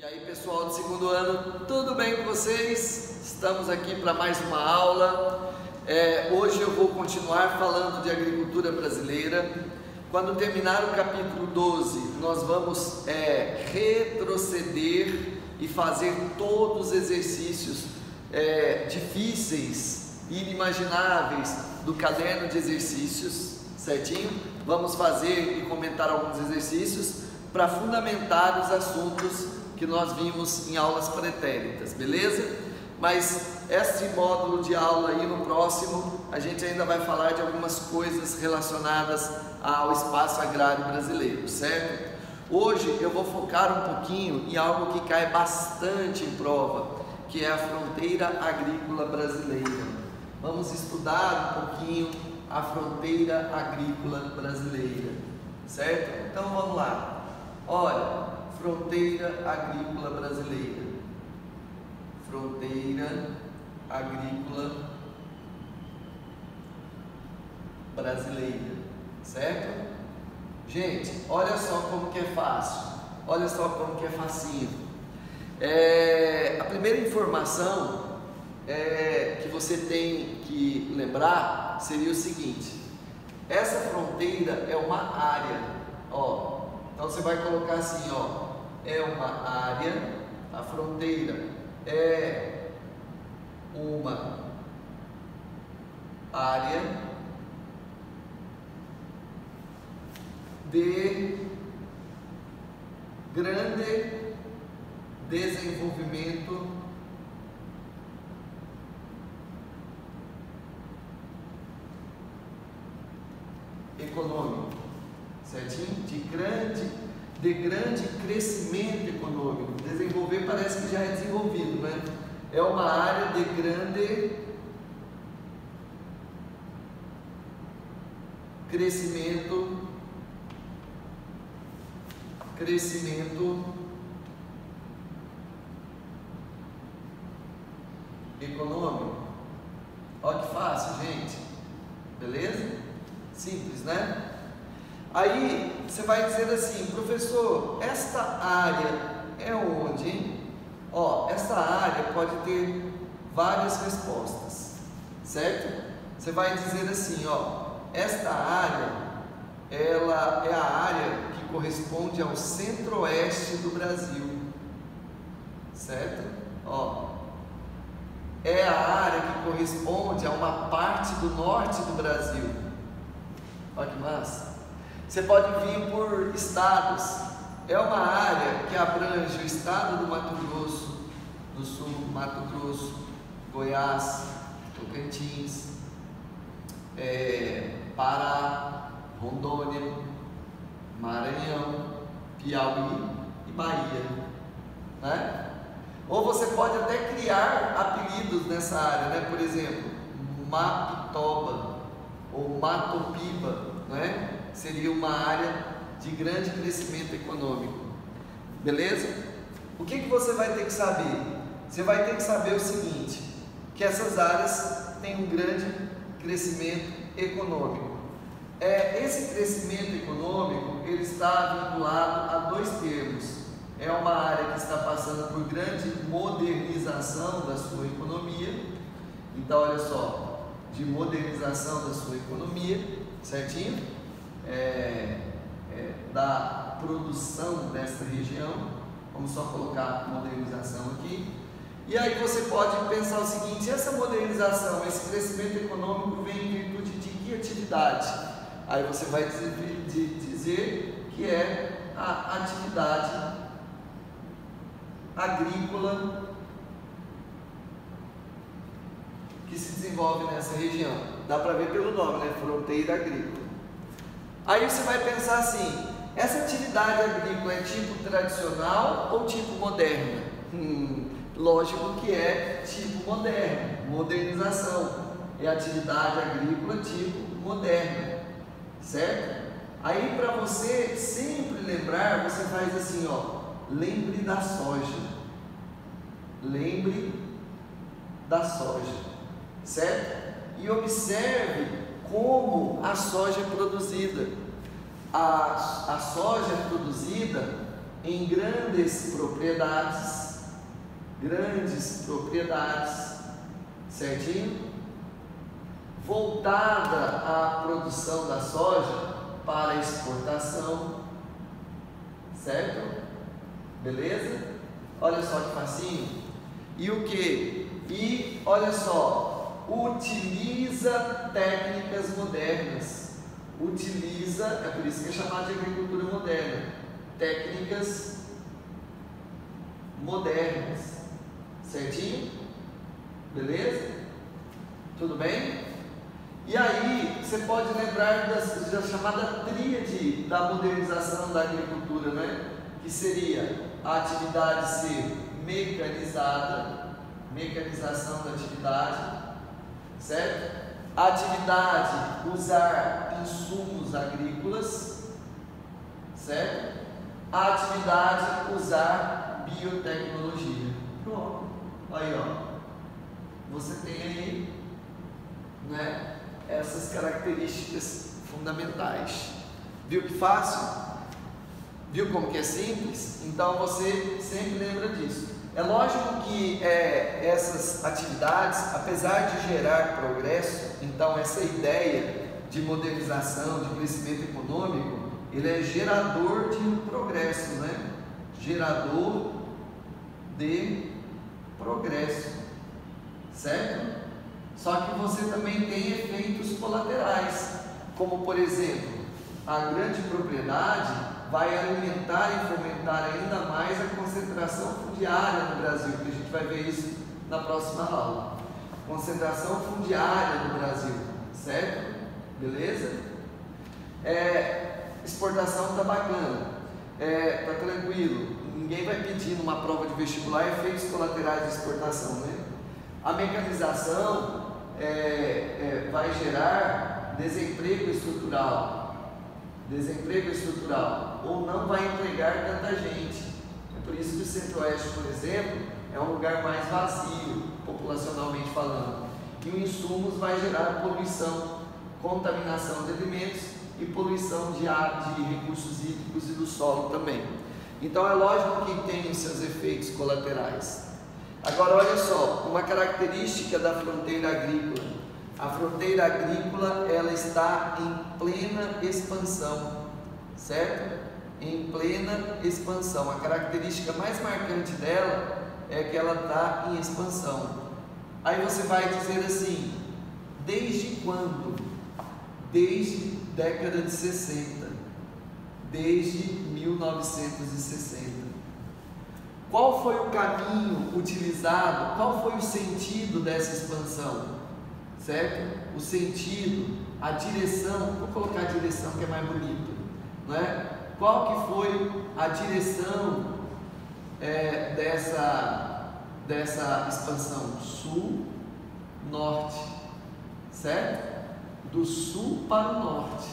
E aí, pessoal do segundo ano, tudo bem com vocês? Estamos aqui para mais uma aula. Hoje eu vou continuar falando de agricultura brasileira. Quando terminar o capítulo 12, nós vamos retroceder e fazer todos os exercícios difíceis, inimagináveis do caderno de exercícios, certinho? Vamos fazer e comentar alguns exercícios para fundamentar os assuntos que nós vimos em aulas pretéritas, beleza? Mas esse módulo de aula aí no próximo, a gente ainda vai falar de algumas coisas relacionadas ao espaço agrário brasileiro, certo? Hoje eu vou focar um pouquinho em algo que cai bastante em prova, que é a fronteira agrícola brasileira. Vamos estudar um pouquinho a fronteira agrícola brasileira, certo? Então vamos lá. Olha, fronteira agrícola brasileira. Fronteira agrícola brasileira, certo? Gente, olha só como que é fácil, olha só como que é facinho. A primeira informação que você tem que lembrar seria o seguinte: essa fronteira é uma área, ó. Então você vai colocar assim, ó, é uma área, a fronteira é uma área de grande desenvolvimento econômico, certinho? De grande crescimento econômico. Desenvolver parece que já é desenvolvido, né? É uma área de grande crescimento econômico. Olha que fácil, gente. Beleza? Simples, né? Aí você vai dizer assim: professor, esta área é onde, hein? Ó, esta área pode ter várias respostas, certo? Você vai dizer assim, ó, esta área, ela é a área que corresponde ao centro-oeste do Brasil, certo? Ó, é a área que corresponde a uma parte do norte do Brasil. Olha que massa! Você pode vir por estados. É uma área que abrange o estado do Mato Grosso do Sul, Mato Grosso, Goiás, Tocantins, Pará, Rondônia, Maranhão, Piauí e Bahia, né? Ou você pode até criar apelidos nessa área, né? Por exemplo, Mapitoba ou Matopiba, né? Seria uma área de grande crescimento econômico, beleza? O que você vai ter que saber? Você vai ter que saber o seguinte: que essas áreas têm um grande crescimento econômico. Esse crescimento econômico, ele está vinculado a dois termos. É uma área que está passando por grande modernização da sua economia. Então, olha só, de modernização da sua economia, certinho? Da produção dessa região. Vamos só colocar modernização aqui. E aí você pode pensar o seguinte: essa modernização, esse crescimento econômico vem em virtude de que atividade? Aí você vai dizer que é a atividade agrícola que se desenvolve nessa região. Dá para ver pelo nome, né? Fronteira agrícola. Aí você vai pensar assim: essa atividade agrícola é tipo tradicional ou tipo moderna? Lógico que é tipo moderno, modernização. É atividade agrícola tipo moderna, certo? Aí, para você sempre lembrar, você faz assim, ó, lembre da soja. Lembre da soja, certo? E observe como a soja é produzida. A soja é produzida em grandes propriedades, certinho? Voltada à produção da soja para exportação, certo? Beleza? Olha só que facinho. E o que? E olha só, utiliza técnicas modernas. Utiliza, é por isso que é chamado de agricultura moderna. Técnicas modernas, certinho? Beleza? Tudo bem? E aí, você pode lembrar da chamada tríade da modernização da agricultura, né? Que seria a atividade ser mecanizada, mecanização da atividade, certo? A atividade usar insumos agrícolas, certo? A atividade usar biotecnologia. Pronto. Aí, ó. Você tem aí, né, essas características fundamentais. Viu que fácil? Viu como que é simples? Então você sempre lembra disso. É lógico que essas atividades, apesar de gerar progresso, então essa ideia de modernização, de crescimento econômico, ele é gerador de progresso, né? Gerador de progresso, certo? Só que você também tem efeitos colaterais, como por exemplo, a grande propriedade vai alimentar e fomentar ainda mais a concentração fundiária no Brasil, que a gente vai ver isso na próxima aula. Concentração fundiária no Brasil, certo? Beleza? Exportação está bacana, tá tranquilo, ninguém vai pedir numa prova de vestibular efeitos colaterais de exportação, né? A mecanização vai gerar desemprego estrutural, ou não vai empregar tanta gente. É por isso que o Centro-Oeste, por exemplo, é um lugar mais vazio, populacionalmente falando. E o insumos vai gerar poluição, contaminação de alimentos e poluição de ar, de recursos hídricos e do solo também. Então é lógico que tem os seus efeitos colaterais. Agora olha só, uma característica da fronteira agrícola. A fronteira agrícola, ela está em plena expansão, certo? Em plena expansão. A característica mais marcante dela é que ela está em expansão. Aí você vai dizer assim, desde quando? Desde década de 60, desde 1960. Qual foi o caminho utilizado? Qual foi o sentido dessa expansão? Certo? O sentido, a direção, vou colocar a direção que é mais bonito, não é? Qual que foi a direção dessa expansão? Sul, norte, certo? Do sul para o norte.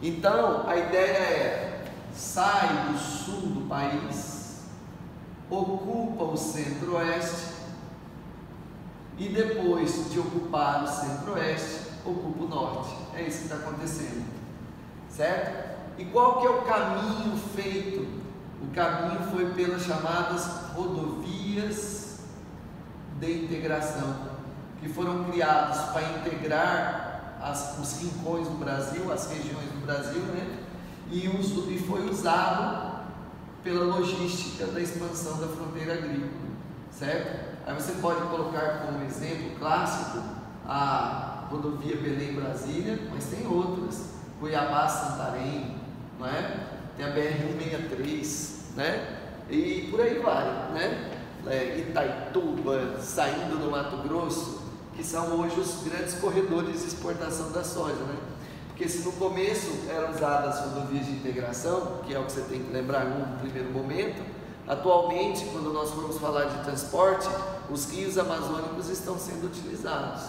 Então, a ideia é, sai do sul do país, ocupa o centro-oeste, e depois de ocupar o centro-oeste, ocupa o norte. É isso que está acontecendo, certo? E qual que é o caminho feito? O caminho foi pelas chamadas rodovias de integração, que foram criados para integrar os rincões do Brasil, as regiões do Brasil, né? E foi usado pela logística da expansão da fronteira agrícola, certo? Aí você pode colocar como exemplo clássico a rodovia Belém-Brasília, mas tem outras, Cuiabá-Santarém, não é? Tem a BR-163, né? E por aí vai, né? Itaituba, saindo do Mato Grosso, que são hoje os grandes corredores de exportação da soja, né? Porque se no começo eram usadas as rodovias de integração, que é o que você tem que lembrar no primeiro momento, atualmente, quando nós formos falar de transporte, os rios amazônicos estão sendo utilizados,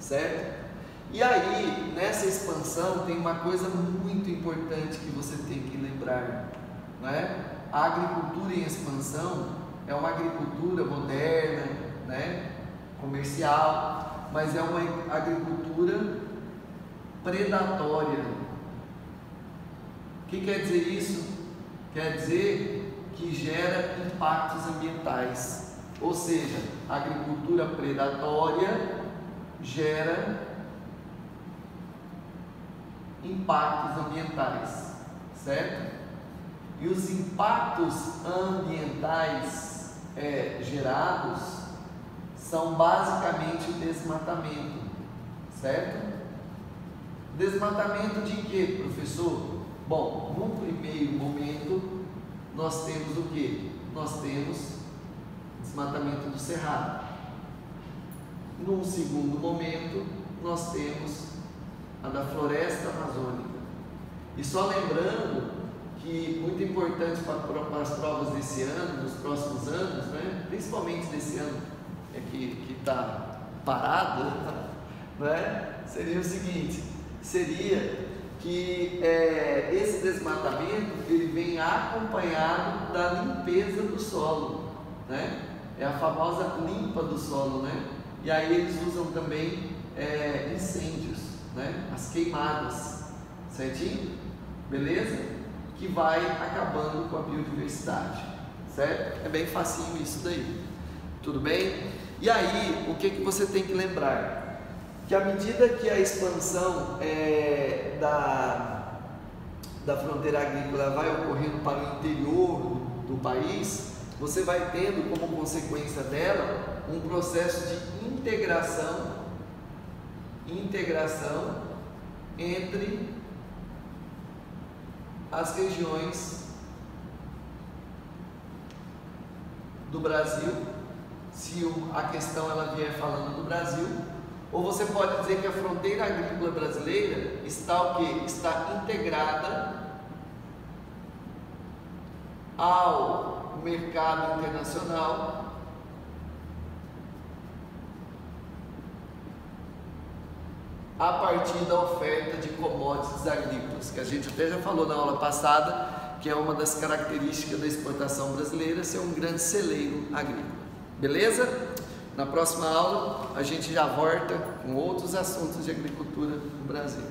certo? E aí, nessa expansão, tem uma coisa muito importante que você tem que lembrar, não é? A agricultura em expansão é uma agricultura moderna, né? Comercial, mas é uma agricultura predatória. O que quer dizer isso? Quer dizer que gera impactos ambientais, ou seja, a agricultura predatória gera impactos ambientais, certo? E os impactos ambientais gerados são basicamente o desmatamento, certo? Desmatamento de quê, professor? Bom, num primeiro momento nós temos o quê? Nós temos desmatamento do cerrado. Num segundo momento nós temos a da floresta amazônica. E só lembrando que muito importante para as provas desse ano, nos próximos anos, né? Principalmente desse ano que está parado, né? Seria o seguinte, seria que esse desmatamento ele vem acompanhado da limpeza do solo, né? É a famosa limpa do solo, né? E aí eles usam também incêndios, né? As queimadas, certinho? Beleza? Que vai acabando com a biodiversidade, certo? É bem facinho isso daí, tudo bem? E aí, o que você tem que lembrar? Que à medida que a expansão da fronteira agrícola vai ocorrendo para o interior do país, você vai tendo como consequência dela um processo de integração entre as regiões do Brasil, se a questão ela vier falando do Brasil, ou você pode dizer que a fronteira agrícola brasileira está o quê? Está integrada ao mercado internacional a partir da oferta de commodities agrícolas, que a gente até já falou na aula passada, que é uma das características da exportação brasileira, ser um grande celeiro agrícola. Beleza? Na próxima aula a gente já volta com outros assuntos de agricultura no Brasil.